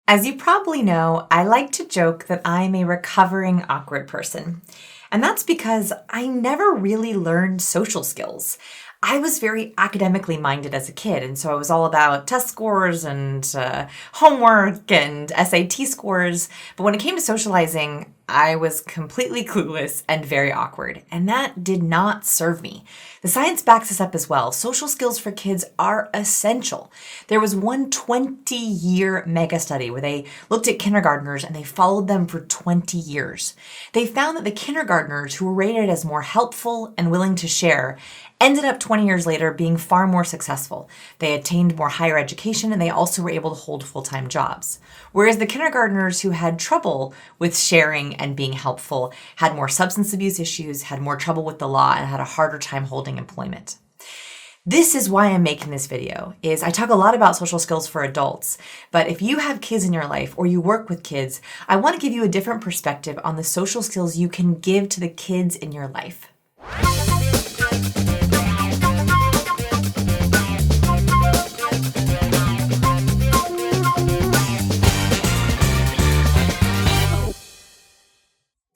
As you probably know, I like to joke that I'm a recovering awkward person. And that's because I never really learned social skills. I was very academically minded as a kid, and so I was all about test scores and homework and SAT scores. But when it came to socializing, I was completely clueless and very awkward, and that did not serve me. The science backs this up as well. Social skills for kids are essential. There was one 20-year mega study where they looked at kindergartners and they followed them for 20 years. They found that the kindergartners who were rated as more helpful and willing to share ended up 20 years later being far more successful. They attained more higher education and they also were able to hold full-time jobs. Whereas the kindergartners who had trouble with sharing and being helpful had more substance abuse issues, had more trouble with the law, and had a harder time holding employment. This is why I'm making this video, is I talk a lot about social skills for adults, but if you have kids in your life or you work with kids, I want to give you a different perspective on the social skills you can give to the kids in your life.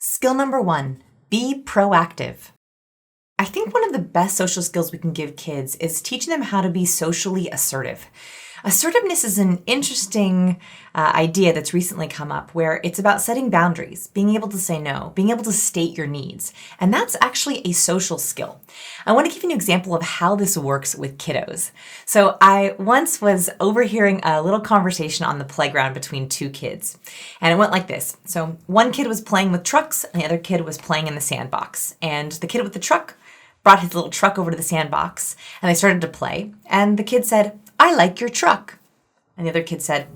Skill number 1, be proactive. I think one of the best social skills we can give kids is teaching them how to be socially assertive. Assertiveness is an interesting idea that's recently come up where it's about setting boundaries, being able to say no, being able to state your needs. And that's actually a social skill. I want to give you an example of how this works with kiddos. So I once was overhearing a little conversation on the playground between two kids. And it went like this. So one kid was playing with trucks and the other kid was playing in the sandbox. And the kid with the truck brought his little truck over to the sandbox and they started to play. And the kid said, "I like your truck." And the other kid said,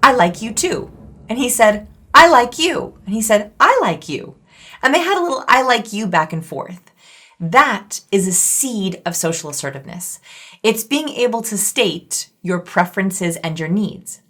"I like you too." And he said, "I like you." And he said, "I like you." And they had a little "I like you" back and forth. That is a seed of social assertiveness. It's being able to state your preferences and your needs.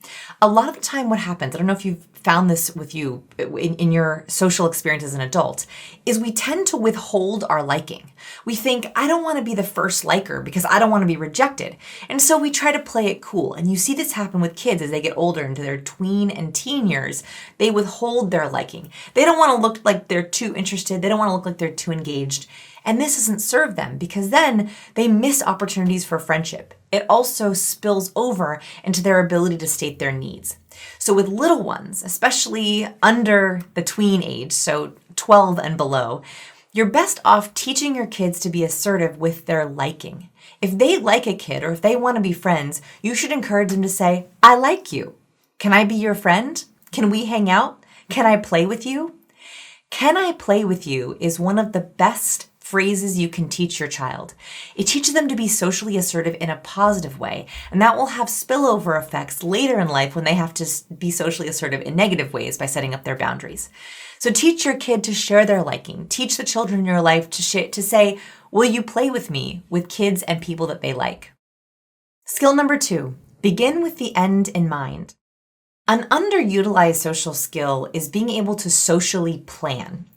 A lot of the time what happens, I don't know if you've found this with you in your social experience as an adult, is we tend to withhold our liking. We think, I don't want to be the first liker because I don't want to be rejected. And so we try to play it cool. And you see this happen with kids as they get older into their tween and teen years. They withhold their liking. They don't want to look like they're too interested. They don't want to look like they're too engaged. And this doesn't serve them because then they miss opportunities for friendship. It also spills over into their ability to state their needs. So with little ones, especially under the tween age, so 12 and below, you're best off teaching your kids to be assertive with their liking. If they like a kid or if they want to be friends, you should encourage them to say, "I like you. Can I be your friend? Can we hang out? Can I play with you?" "Can I play with you" is one of the best phrases you can teach your child. It teaches them to be socially assertive in a positive way, and that will have spillover effects later in life when they have to be socially assertive in negative ways by setting up their boundaries. So teach your kid to share their liking. Teach the children in your life to say, "Will you play with me?" with kids and people that they like. Skill number 2, begin with the end in mind. An underutilized social skill is being able to socially plan.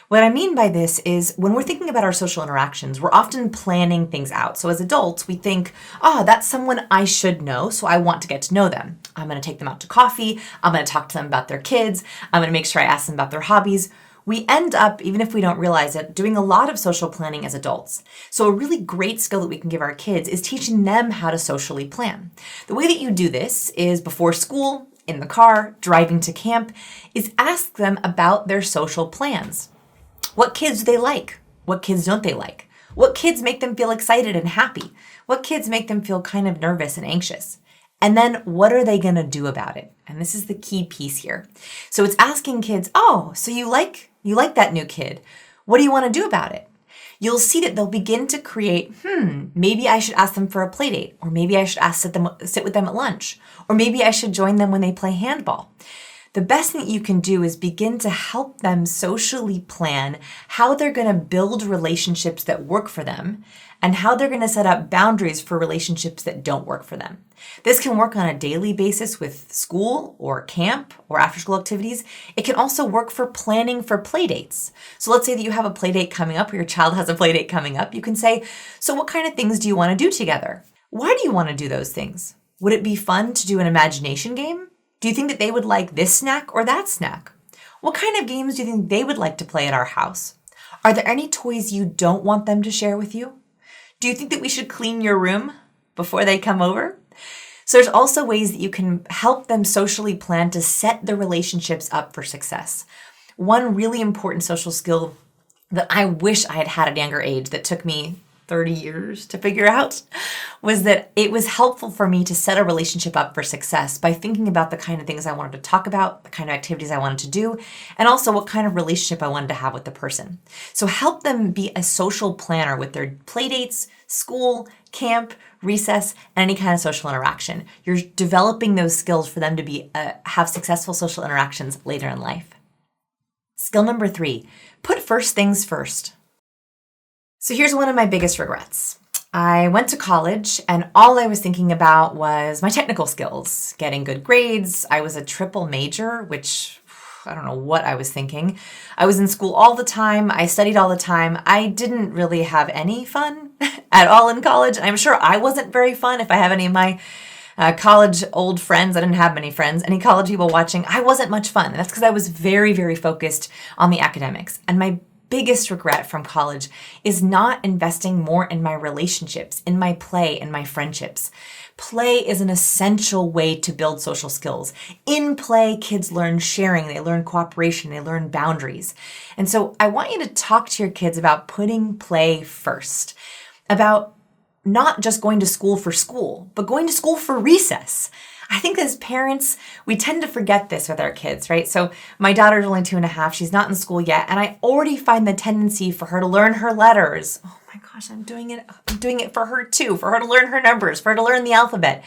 What I mean by this is when we're thinking about our social interactions, we're often planning things out. So as adults, we think, that's someone I should know, so I want to get to know them. I'm going to take them out to coffee. I'm going to talk to them about their kids. I'm going to make sure I ask them about their hobbies. We end up, even if we don't realize it, doing a lot of social planning as adults. So a really great skill that we can give our kids is teaching them how to socially plan. The way that you do this is before school, in the car, driving to camp, is ask them about their social plans. What kids do they like? What kids don't they like? What kids make them feel excited and happy? What kids make them feel kind of nervous and anxious? And then what are they going to do about it? And this is the key piece here. So it's asking kids, so you like that new kid. What do you want to do about it? You'll see that they'll begin to create, maybe I should ask them for a play date, or maybe I should sit with them at lunch, or maybe I should join them when they play handball. The best thing that you can do is begin to help them socially plan how they're going to build relationships that work for them and how they're going to set up boundaries for relationships that don't work for them. This can work on a daily basis with school or camp or after school activities. It can also work for planning for play dates. So let's say that you have a play date coming up or your child has a play date coming up. You can say, so what kind of things do you want to do together? Why do you want to do those things? Would it be fun to do an imagination game? Do you think that they would like this snack or that snack? What kind of games do you think they would like to play at our house? Are there any toys you don't want them to share with you? Do you think that we should clean your room before they come over? So there's also ways that you can help them socially plan to set their relationships up for success. One really important social skill that I wish I had had at a younger age that took me 30 years to figure out was that it was helpful for me to set a relationship up for success by thinking about the kind of things I wanted to talk about, the kind of activities I wanted to do, and also what kind of relationship I wanted to have with the person. So help them be a social planner with their play dates, school, camp, recess, and any kind of social interaction. You're developing those skills for them to have successful social interactions later in life. Skill number 3, put first things first. So here's one of my biggest regrets. I went to college and all I was thinking about was my technical skills, getting good grades. I was a triple major, which I don't know what I was thinking. I was in school all the time. I studied all the time. I didn't really have any fun at all in college. I'm sure I wasn't very fun. If I have any of my college old friends, I didn't have many friends, any college people watching, I wasn't much fun. And that's because I was very, very focused on the academics. And my biggest regret from college is not investing more in my relationships, in my play, in my friendships. Play is an essential way to build social skills. In play, kids learn sharing, they learn cooperation, they learn boundaries. And so I want you to talk to your kids about putting play first, about not just going to school, but going to school for recess. I think as parents, we tend to forget this with our kids, right? So my daughter's only 2.5. She's not in school yet. And I already find the tendency for her to learn her letters. Oh my gosh, I'm doing it for her too, for her to learn her numbers, for her to learn the alphabet.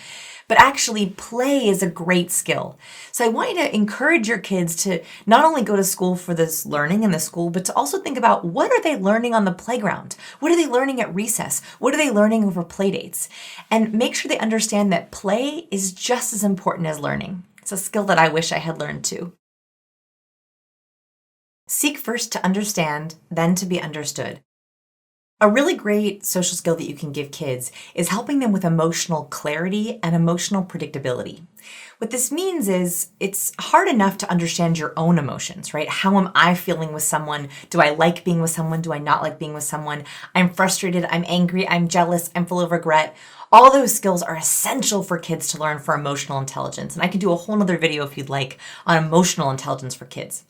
But actually, play is a great skill. So I want you to encourage your kids to not only go to school for this learning in the school, but to also think about what are they learning on the playground? What are they learning at recess? What are they learning over play dates? And make sure they understand that play is just as important as learning. It's a skill that I wish I had learned too. Seek first to understand, then to be understood. A really great social skill that you can give kids is helping them with emotional clarity and emotional predictability. What this means is it's hard enough to understand your own emotions, right? How am I feeling with someone? Do I like being with someone? Do I not like being with someone? I'm frustrated, I'm angry, I'm jealous, I'm full of regret. All those skills are essential for kids to learn for emotional intelligence. And I can do a whole nother video if you'd like on emotional intelligence for kids.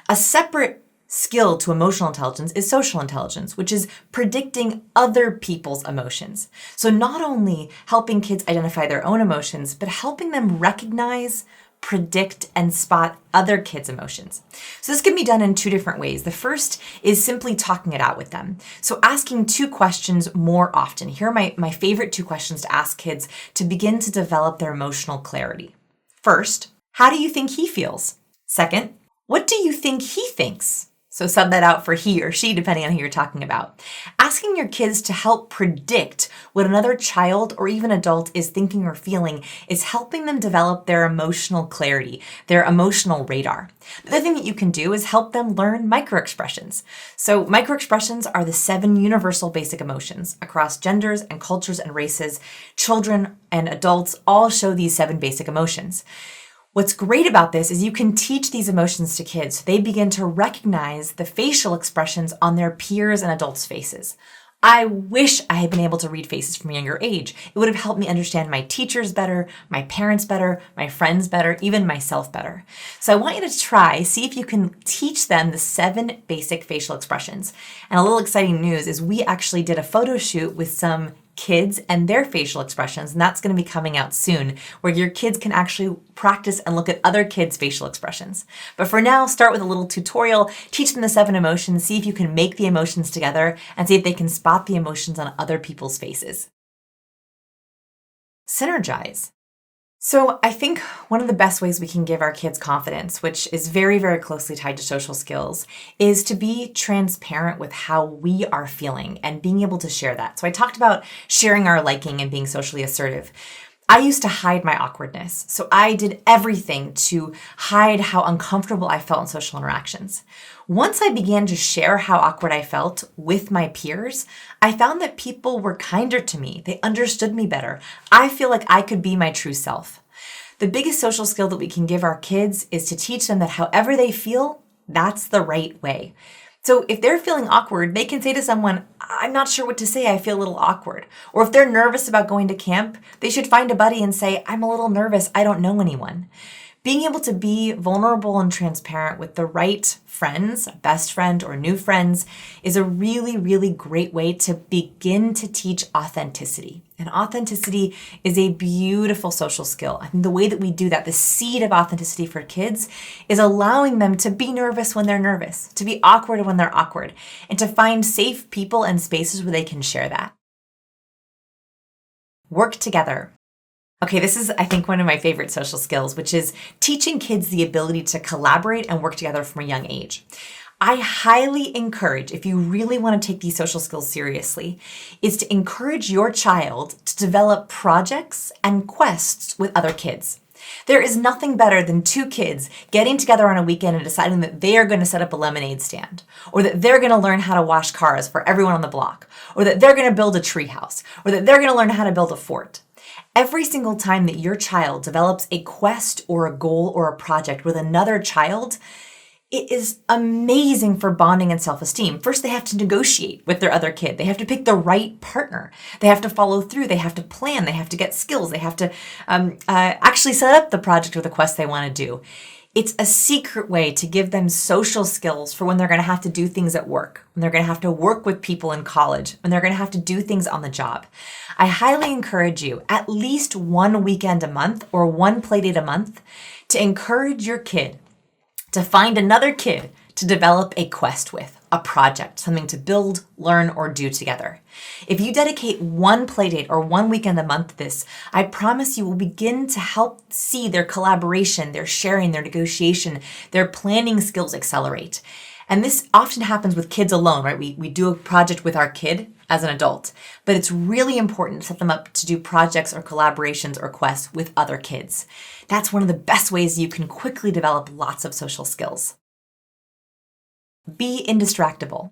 A separate skill to emotional intelligence is social intelligence, which is predicting other people's emotions. So not only helping kids identify their own emotions, but helping them recognize, predict, and spot other kids' emotions. So this can be done in 2 different ways. The first is simply talking it out with them. So asking 2 questions more often. Here are my favorite 2 questions to ask kids to begin to develop their emotional clarity. First, how do you think he feels? Second, what do you think he thinks? So sub that out for he or she, depending on who you're talking about. Asking your kids to help predict what another child or even adult is thinking or feeling is helping them develop their emotional clarity, their emotional radar. The other thing that you can do is help them learn microexpressions. So microexpressions are the 7 universal basic emotions across genders and cultures and races. Children and adults all show these 7 basic emotions. What's great about this is you can teach these emotions to kids so they begin to recognize the facial expressions on their peers and adults' faces. I wish I had been able to read faces from a younger age. It would have helped me understand my teachers better, my parents better, my friends better, even myself better. So I want you to see if you can teach them the 7 basic facial expressions. And a little exciting news is we actually did a photo shoot with some kids and their facial expressions, and that's going to be coming out soon, where your kids can actually practice and look at other kids' facial expressions. But for now, start with a little tutorial, teach them the 7 emotions, see if you can make the emotions together, and see if they can spot the emotions on other people's faces. Synergize. So I think one of the best ways we can give our kids confidence, which is very, very closely tied to social skills, is to be transparent with how we are feeling and being able to share that. So I talked about sharing our liking and being socially assertive. I used to hide my awkwardness. So I did everything to hide how uncomfortable I felt in social interactions. Once I began to share how awkward I felt with my peers, I found that people were kinder to me. They understood me better. I feel like I could be my true self. The biggest social skill that we can give our kids is to teach them that however they feel, that's the right way. So if they're feeling awkward, they can say to someone, I'm not sure what to say, I feel a little awkward. Or if they're nervous about going to camp, they should find a buddy and say, I'm a little nervous, I don't know anyone. Being able to be vulnerable and transparent with the right friends, a best friend or new friends, is a really, really great way to begin to teach authenticity. And authenticity is a beautiful social skill. I think the way that we do that, the seed of authenticity for kids, is allowing them to be nervous when they're nervous, to be awkward when they're awkward, and to find safe people and spaces where they can share that. Work together. Okay, this is, I think, one of my favorite social skills, which is teaching kids the ability to collaborate and work together from a young age. I highly encourage, if you really want to take these social skills seriously, is to encourage your child to develop projects and quests with other kids. There is nothing better than two kids getting together on a weekend and deciding that they are going to set up a lemonade stand, or that they're going to learn how to wash cars for everyone on the block, or that they're going to build a treehouse, or that they're going to learn how to build a fort. Every single time that your child develops a quest or a goal or a project with another child, it is amazing for bonding and self-esteem. First, they have to negotiate with their other kid. They have to pick the right partner. They have to follow through. They have to plan. They have to get skills. They have to actually set up the project or the quest they want to do. It's a secret way to give them social skills for when they're going to have to do things at work, when they're going to have to work with people in college, when they're going to have to do things on the job. I highly encourage you, at least one weekend a month or one playdate a month, to encourage your kid to find another kid to develop a quest with, a project, something to build, learn, or do together. If you dedicate one playdate or one weekend a month to this, I promise you will begin to help see their collaboration, their sharing, their negotiation, their planning skills accelerate. And this often happens with kids alone, right? We do a project with our kid as an adult, but it's really important to set them up to do projects or collaborations or quests with other kids. That's one of the best ways you can quickly develop lots of social skills. Be indistractable.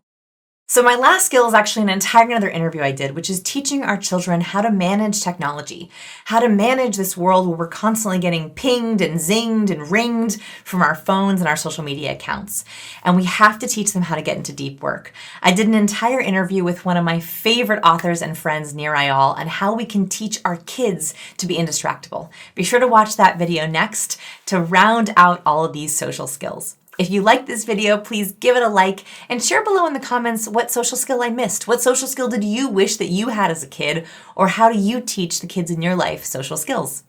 So my last skill is actually an entire another interview I did, which is teaching our children how to manage technology, how to manage this world where we're constantly getting pinged and zinged and ringed from our phones and our social media accounts. And we have to teach them how to get into deep work. I did an entire interview with one of my favorite authors and friends, Nir Eyal, on how we can teach our kids to be indistractable. Be sure to watch that video next to round out all of these social skills. If you liked this video, please give it a like and share below in the comments what social skill I missed. What social skill did you wish that you had as a kid, or how do you teach the kids in your life social skills?